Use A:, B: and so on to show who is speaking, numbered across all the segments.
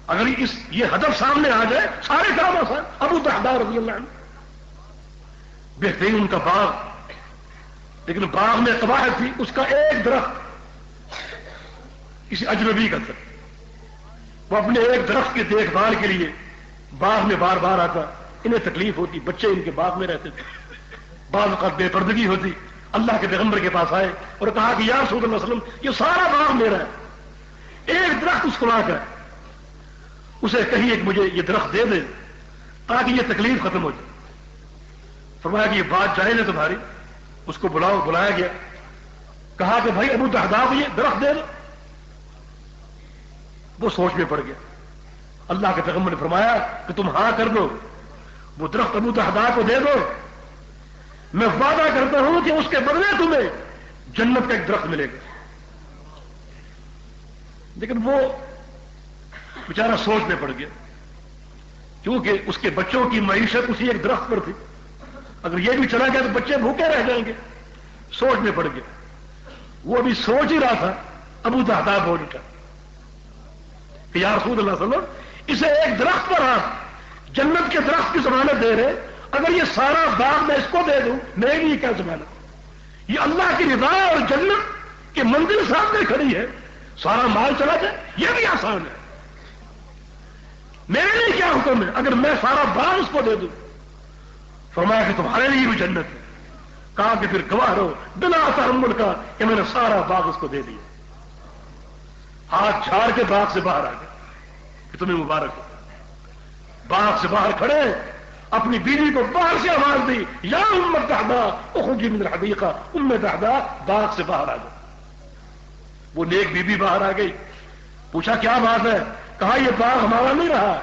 A: اگر یہ ہدف سامنے آ جائے سارے کام آسان. ابو دحدہ رضی اللہ عنہ بہترین ان کا باغ، لیکن باغ میں قباحت تھی. اس کا ایک درخت کسی اجنبی کا تھا. وہ اپنے ایک درخت کی دیکھ بھال کے لیے باغ میں بار بار آتا. انہیں تکلیف ہوتی، بچے ان کے باغ میں رہتے تھے، بعض اوقات بے پردگی ہوتی. اللہ کے پیغمبر کے پاس آئے اور کہا کہ یا رسول اللہ صلی اللہ علیہ وسلم یہ سارا باغ میرا ہے، ایک درخت اس کو کا ہے، اسے کہیں ایک مجھے یہ درخت دے دے تاکہ یہ تکلیف ختم ہو جائے. فرمایا کہ یہ بات جائز ہے تمہاری. اس کو بلایا گیا، کہا کہ بھائی ابو دحدہ کو یہ درخت دے دو. وہ سوچ میں پڑ گیا. اللہ کے پیغمبر نے فرمایا کہ تم ہاں کر دو، وہ درخت ابو دحدہ کو دے دو، میں وعدہ کرتا ہوں کہ اس کے بدلے تمہیں جنت کا ایک درخت ملے گا. لیکن وہ بیچارہ سوچ میں پڑ گیا، کیونکہ اس کے بچوں کی معیشت اسی ایک درخت پر تھی. اگر یہ بھی چلا گیا تو بچے بھوکے رہ جائیں گے. سوچ میں پڑ گیا. وہ ابھی سوچ ہی رہا تھا، ابو دحدہ بول اٹھا کہ یا رسول اللہ صلی اللہ علیہ وسلم اسے ایک درخت پر آپ جنت کے درخت کی ضمانت دے رہے، اگر یہ سارا باغ میں اس کو دے دوں میرے لیے کیا ضمانت؟ یہ اللہ کی رضا اور جنت کی منزل سامنے کھڑی ہے، سارا مال چلا جائے یہ بھی آسان ہے. میرے لیے کیا حکم ہے اگر میں سارا باغ اس کو دے دوں؟ فرمایا کہ تمہارے لیے بھی جنت ہے. کہا کہ پھر گواہ رہو بنا تحمل کا کہ میں نے سارا باغ اس کو دے دیا. ہاتھ چھاڑ کے باغ سے باہر آ گئے کہ تمہیں مبارک ہو. باغ سے باہر کھڑے اپنی بیوی کو باہر سے آواز دی، یا ام دحدہ اخرجی من الحدیقہ. ام دحدہ باغ سے باہر آ گئی. وہ نیک بیوی باہر آ گئی. پوچھا کیا بات ہے؟ کہا یہ باغ ہمارا نہیں رہا.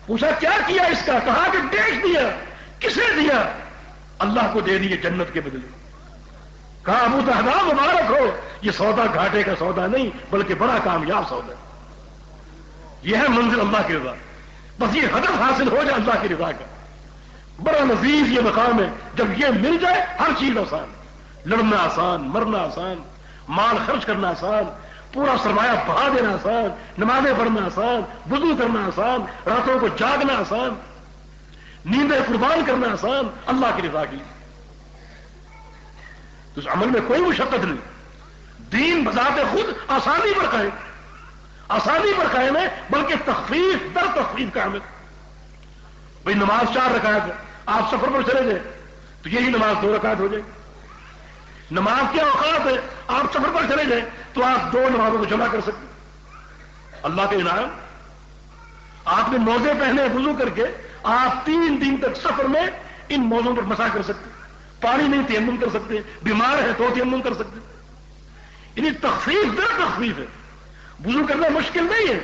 A: پوچھا کیا کیا اس کا؟ کہا کہ بیچ دیا. کسے دیا؟ اللہ کو دے دیے جنت کے بدلے. کہا ابو دحدہ مبارک ہو، یہ سودا گھاٹے کا سودا نہیں بلکہ بڑا کامیاب سودا. یہ ہے منزل اللہ کی رضا. بس یہ ہدف حاصل ہو جائے اللہ کی رضا کا. بڑا لذیذ یہ مقام ہے. جب یہ مل جائے ہر چیز آسان، لڑنا آسان، مرنا آسان، مال خرچ کرنا آسان، پورا سرمایہ بہا دینا آسان، نمازیں پڑھنا آسان، وضو کرنا آسان، راتوں کو جاگنا آسان، نیندیں قربان کرنا آسان اللہ کی رضا کے لیے. تو اس عمل میں کوئی مشقت نہیں. دین بذات خود آسانی پر قائم، آسانی پر قائم ہے، بلکہ تخفیف در تخفیف کا عمل. بھائی نماز 4 رکعت ہے، آپ سفر پر چلے جائیں تو یہی نماز 2 رکعت ہو جائے. نماز کے اوقات ہے، آپ سفر پر چلے جائیں تو آپ 2 نمازوں کو جمع کر سکتے. اللہ کے انعام. آپ نے موزے پہنے وضو کر کے آپ 3 دن تک سفر میں ان موزوں پر مسا کر سکتے. پانی نہیں تیمم کر سکتے، بیمار ہے تو تیمم کر سکتے. یعنی تخفیف در تخفیف ہے. وضو کرنا مشکل نہیں ہے،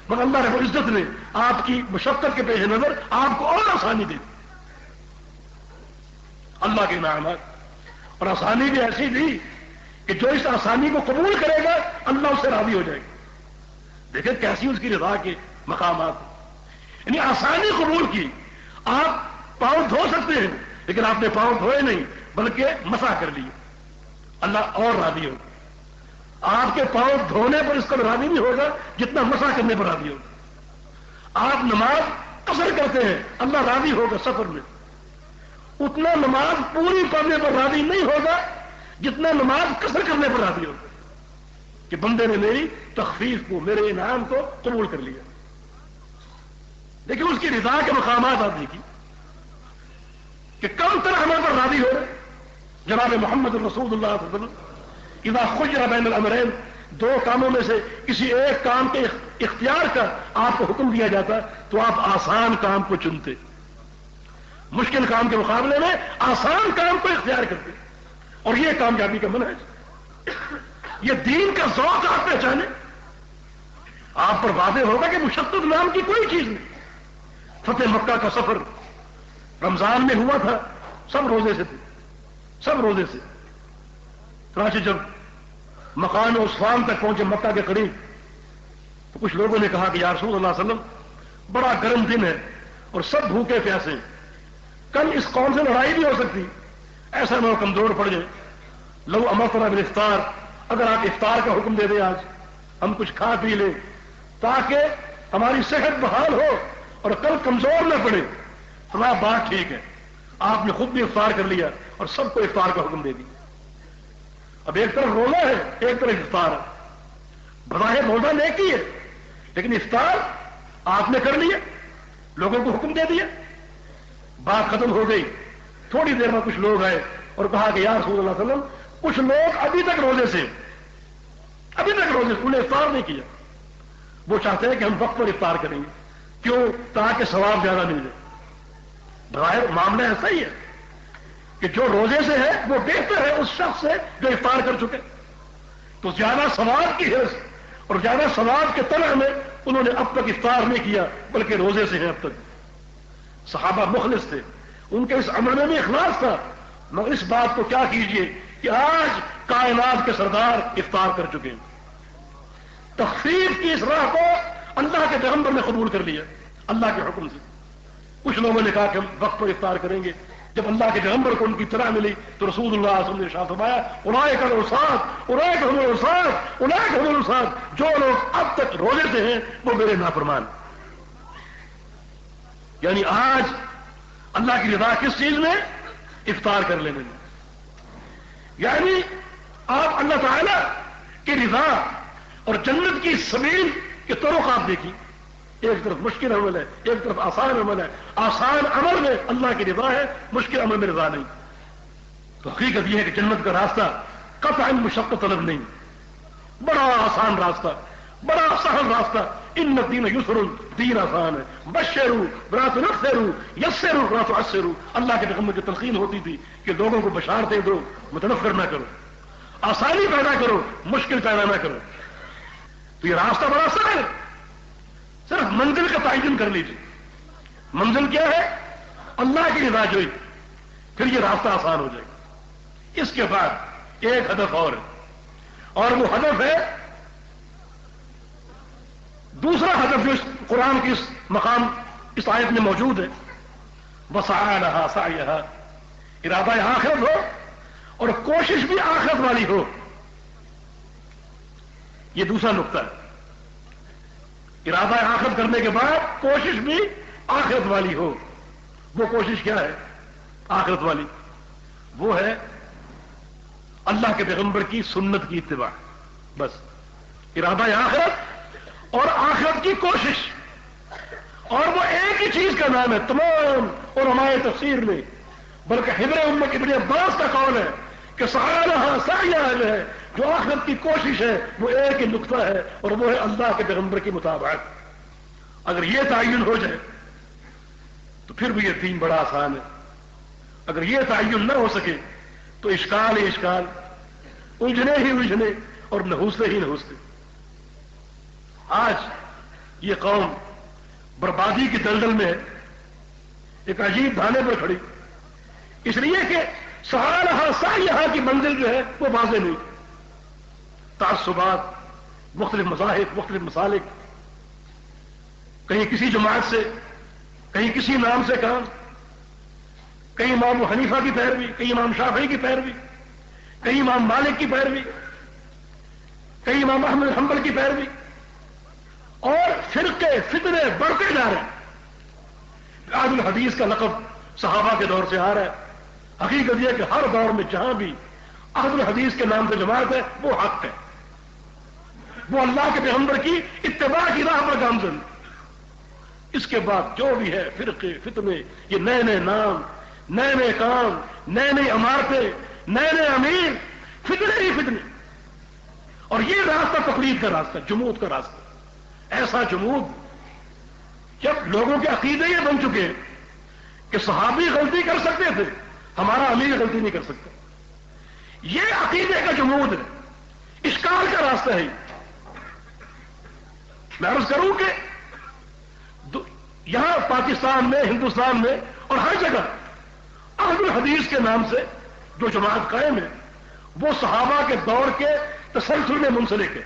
A: مگر اللہ رب العزت نے آپ کی مشقت کے پیش نظر آپ کو اور آسانی دی. اللہ کے انعامات. اور آسانی بھی ایسی دی کہ جو اس آسانی کو قبول کرے گا اللہ اس سے راضی ہو جائے گا. دیکھیں کیسی اس کی رضا کے مقامات. یعنی آسانی قبول کی. آپ پاؤں دھو سکتے ہیں لیکن آپ نے پاؤں دھوئے نہیں بلکہ مسح کر لیے، اللہ اور راضی ہوگا. آپ کے پاؤں دھونے پر اس کا راضی نہیں ہوگا جتنا مسح کرنے پر راضی ہوگا. آپ نماز قصر کرتے ہیں، اللہ راضی ہوگا سفر میں. اتنا نماز پوری پڑھنے پر راضی نہیں ہوگا جتنا نماز قصر کرنے پر راضی ہوگا کہ بندے نے میری تخفیف کو، میرے انعام کو قبول کر لیا. لیکن اس کی رضا کے مقامات آپ دیکھیے کہ کم تر عمل پر راضی ہو رہے. جناب محمد رسول اللہ صلی اللہ علیہ وسلم اذا خیر بین الامرین، 2 کاموں میں سے کسی ایک کام کے اختیار کا آپ کو حکم دیا جاتا تو آپ آسان کام کو چنتے. مشکل کام کے مقابلے میں آسان کام کو اختیار کرتے. اور یہ کامیابی کا منہج. یہ دین کا ذوق آپ پہچانے. آپ پر واضح ہوگا کہ مشقت نام کی کوئی چیز نہیں. فتح مکہ کا سفر رمضان میں ہوا تھا، سب روزے سے تھے، سب روزے سے. چنانچہ جب مقام عصفان تک پہنچے مکہ کے قریب تو کچھ لوگوں نے کہا کہ یا رسول اللہ صلی اللہ علیہ وسلم بڑا گرم دن ہے اور سب بھوکے پیاسے ہیں، کل اس قوم سے لڑائی بھی ہو سکتی، ایسا نہ ہو کمزور پڑ جائے. لو امرتنا بالافطار، اگر آپ افطار کا حکم دے دیں آج ہم کچھ کھا پی لیں تاکہ ہماری صحت بحال ہو اور کل کمزور نہ پڑے، فلاں بات ٹھیک ہے، آپ نے خود بھی افطار کر لیا اور سب کو افطار کا حکم دے دیا۔ اب ایک طرف روزہ ہے، ایک طرف افطار ہے، بظاہر روزہ نیکی ہے، لیکن افطار آپ نے کر لیا، لوگوں کو حکم دے دیا، بات ختم ہو گئی۔ تھوڑی دیر میں کچھ لوگ آئے اور کہا کہ یا رسول اللہ صلی اللہ علیہ وسلم، کچھ لوگ ابھی تک روزے سے انہوں نے افطار نہیں کیا، وہ چاہتے ہیں کہ ہم وقت پر افطار کریں گے، کیوں؟ تاکہ ثواب زیادہ مل جائے۔ بظاہر معاملہ ایسا ہی ہے کہ جو روزے سے ہے وہ بہتر ہے اس شخص سے جو افطار کر چکے، تو زیادہ ثواب کی حرص اور زیادہ ثواب کے طلب میں انہوں نے اب تک افطار نہیں کیا، بلکہ روزے سے ہیں اب تک۔ صحابہ مخلص تھے، ان کے اس عمل میں بھی اخلاص تھا، مگر اس بات کو کیا کیجئے کہ آج کائنات کے سردار افطار کر چکے ہیں۔ تخفیف کی اس راہ کو اللہ کے پیغمبر نے قبول کر لیا اللہ کے حکم سے۔ کچھ لوگوں نے کہا کہ ہم وقت پر افطار کریں گے، جب اللہ کے پیغمبر کو ان کی اطلاع ملی تو رسول اللہ صلی اللہ علیہ وسلم نے ارشاد فرمایا اولئک هم العصاة، جو لوگ اب تک روزے سے ہیں وہ میرے نافرمان۔ یعنی آج اللہ کی رضا کس چیز میں؟ افطار کر لینے میں۔ یعنی آپ اللہ تعالی کی رضا اور جنت کی سبیل کے طرق آپ دیکھیں، ایک طرف مشکل عمل ہے، ایک طرف آسان عمل ہے۔ آسان عمل میں اللہ کی رضا ہے، مشکل عمل میں رضا نہیں۔ تو حقیقت یہ ہے کہ جنت کا راستہ قطعا مشقت طلب نہیں، بڑا آسان راستہ، بڑا سہل راستہ۔ ان الدین یسر، دین آسان ہے۔ بشروا ولا تنفروا، یسروا ولا تعسروا۔ اللہ کے پیغمبر کی تلقین ہوتی تھی کہ لوگوں کو بشارتیں دو، متنفر نہ کرو، آسانی پیدا کرو، مشکل پیدا نہ کرو۔ تو یہ راستہ بڑا سہل ہے، صرف منزل کا تعین کر لیجیے۔ منزل کیا ہے؟ اللہ کی رضا جوئی، پھر یہ راستہ آسان ہو جائے گا۔ اس کے بعد ایک ہدف اور ہے، اور وہ ہدف ہے دوسرا ہدف جو اس قرآن کی اس مقام اس آیت میں موجود ہے، وسعی لہا سعیہا، ارادہ آخرت ہو اور کوشش بھی آخرت والی ہو۔ یہ دوسرا نقطہ ہے، ارادہ آخرت کرنے کے بعد کوشش بھی آخرت والی ہو۔ وہ کوشش کیا ہے آخرت والی؟ وہ ہے اللہ کے پیغمبر کی سنت کی اتباع۔ بس ارادہ آخرت اور آخرت کی کوشش، اور وہ ایک ہی چیز کا نام ہے تمام علماء تفسیر میں، بلکہ حبر امت ابن عباس کا قول ہے کہ سعی لہا سعیہا ہے، جو آخرت کی کوشش ہے وہ ایک ہی نقطہ ہے، اور وہ ہے اللہ کے پیغمبر کی مطابقت۔ اگر یہ تعین ہو جائے تو پھر بھی یہ دین بڑا آسان ہے۔ اگر یہ تعین نہ ہو سکے تو اشکال ہی اشکال، الجھنے ہی الجھنے اور نحوستے ہی نحوستے۔ آج یہ قوم بربادی کی دلدل میں ہے، ایک عجیب دھانے پر کھڑی، اس لیے کہ سعی لہا سعیہا کی منزل جو ہے وہ واضح نہیں۔ تعصبات، مختلف مذاہب، مختلف مسالک، کہیں کسی جماعت سے، کہیں کسی نام سے کام، کہیں امام ابو حنیفہ کی پیروی، کہیں امام شافعی کی پیروی، کہیں امام مالک کی پیروی، کہیں امام احمد بن حنبل کی پیروی، اور فرقے فتنے بڑھتے جا رہے ہیں۔ اہل الحدیث کا لقب صحابہ کے دور سے آ رہا ہے۔ حقیقت یہ کہ ہر دور میں جہاں بھی اہل الحدیث کے نام سے جماعت ہے وہ حق ہے، وہ اللہ کے پیغمبر کی اتباع کی راہ پر گامزن۔ اس کے بعد جو بھی ہے فرقے فتنے، یہ نئے نئے نام، نئے نئے کام، نئے نئے عمارتیں، نئے نئے امیر، فتنے ہی فتنے، اور یہ راستہ تقلید کا راستہ، جمود کا راستہ۔ ایسا جمود جب لوگوں کے عقیدے یہ بن چکے کہ صحابی غلطی کر سکتے تھے، ہمارا امیر غلطی نہیں کر سکتا، یہ عقیدے کا جمود ہے، اشکال کا راستہ ہے۔ میں عرض کروں کہ یہاں پاکستان میں، ہندوستان میں اور ہر جگہ اہل الحدیث کے نام سے جو جماعت قائم ہے وہ صحابہ کے دور کے تسلسل میں منسلک ہے،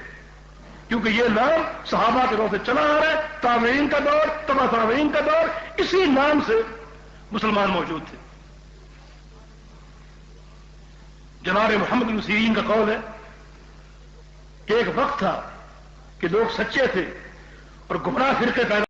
A: کیونکہ یہ نام صحابہ کے دور سے چلا آ رہا ہے۔ تابعین کا دور، تبع تابعین کا دور، اسی نام سے مسلمان موجود تھے۔ جناب محمد بن سیرین کا قول ہے کہ ایک وقت تھا کہ لوگ سچے تھے اور گمراہ فرقے پیدا